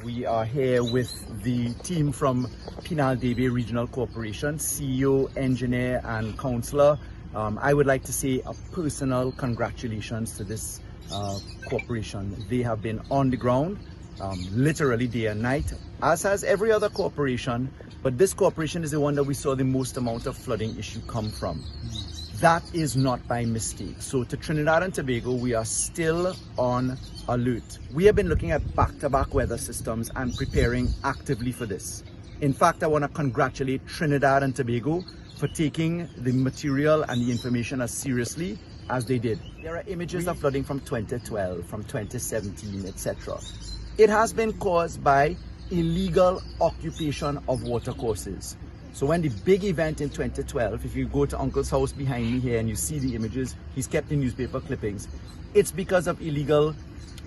We are here with the team from Penal Debe Regional Corporation, CEO, engineer and councillor. I would like to say a personal congratulations to this corporation. They have been on the ground literally day and night, as has every other corporation, but this corporation is the one that we saw the most amount of flooding issue come from. That is not by mistake. So to Trinidad and Tobago, we are still on alert. We have been looking at back-to-back weather systems and preparing actively for this. In fact, I want to congratulate Trinidad and Tobago for taking the material and the information as seriously as they did. There are images of flooding from 2012, from 2017, etc. It has been caused by illegal occupation of watercourses. So when the big event in 2012, if you go to Uncle's house behind me here and you see the images, he's kept the newspaper clippings, it's because of illegal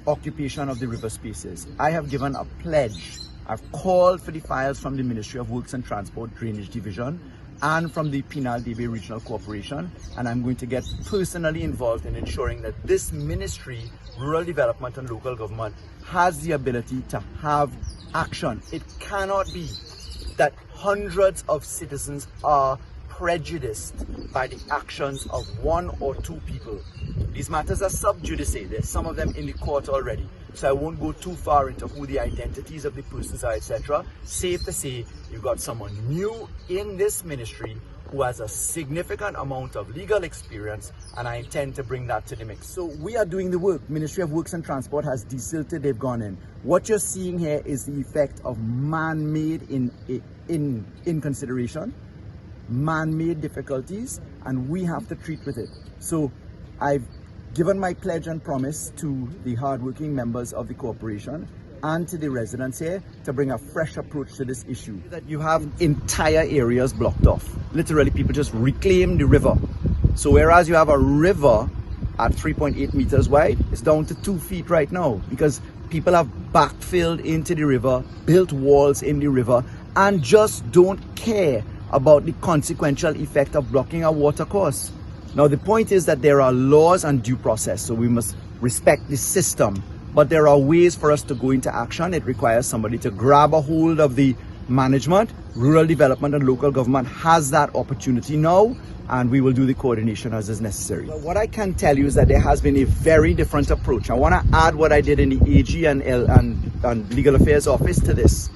occupation of the river spaces. I have given a pledge. I've called for the files from the Ministry of Works and Transport Drainage Division and from the Penal Debe Regional Corporation, and I'm going to get personally involved in ensuring that this ministry, rural development and local government, has the ability to have action. It cannot be that hundreds of citizens are prejudiced by the actions of one or two people. These matters are sub judice. There's some of them in the court already, so I won't go too far into who the identities of the persons are, etc. Safe to say, you've got someone new in this ministry who has a significant amount of legal experience, and I intend to bring that to the mix. So we are doing the work. Ministry of Works and Transport has desilted, they've gone in. What you're seeing here is the effect of man-made inconsideration, man-made difficulties, and we have to treat with it. So I've given my pledge and promise to the hardworking members of the corporation and to the residents here to bring a fresh approach to this issue. That you have entire areas blocked off. Literally, people just reclaim the river. So whereas you have a river at 3.8 meters wide, it's down to 2 feet right now because people have backfilled into the river, built walls in the river, and just don't care about the consequential effect of blocking a water course. Now the point is that there are laws and due process, so we must respect the system. But there are ways for us to go into action. It requires somebody to grab a hold of the management. Rural development and local government has that opportunity now, and we will do the coordination as is necessary. But what I can tell you is that there has been a very different approach. I want to add what I did in the AG and Legal Affairs Office to this.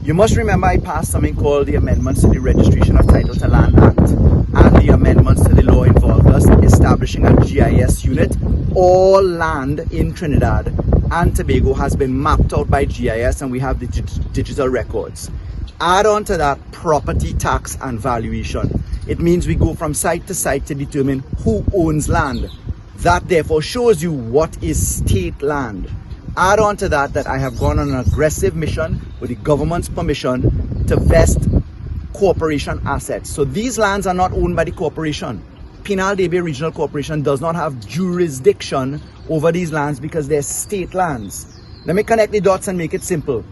You must remember I passed something called the Amendments to the Registration of Title to Land Act and the amendments to the law involved us establishing a GIS unit. All land in Trinidad and Tobago has been mapped out by GIS, and we have the digital records. Add on to that property tax and valuation. It means we go from site to site to determine who owns land. That therefore shows you what is state land. Add on to that I have gone on an aggressive mission with the government's permission to vest corporation assets. So these lands are not owned by the corporation. Penal Debe Regional Corporation does not have jurisdiction over these lands because they're state lands. Let me connect the dots and make it simple.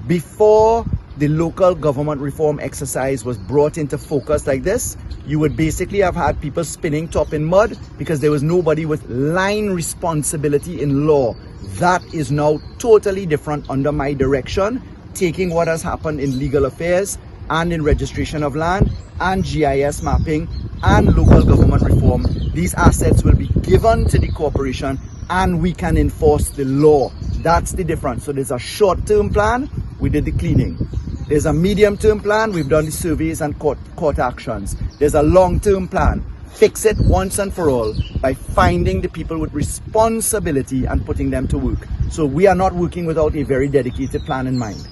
Before the local government reform exercise was brought into focus like this, you would basically have had people spinning top in mud because there was nobody with line responsibility in law. That is now totally different under my direction, taking what has happened in legal affairs and in registration of land and GIS mapping and local government reform. These assets will be given to the corporation and we can enforce the law. That's the difference. So there's a short-term plan, we did the cleaning. There's a medium-term plan, we've done the surveys and court actions. There's a long-term plan. Fix it once and for all by finding the people with responsibility and putting them to work. So we are not working without a very dedicated plan in mind.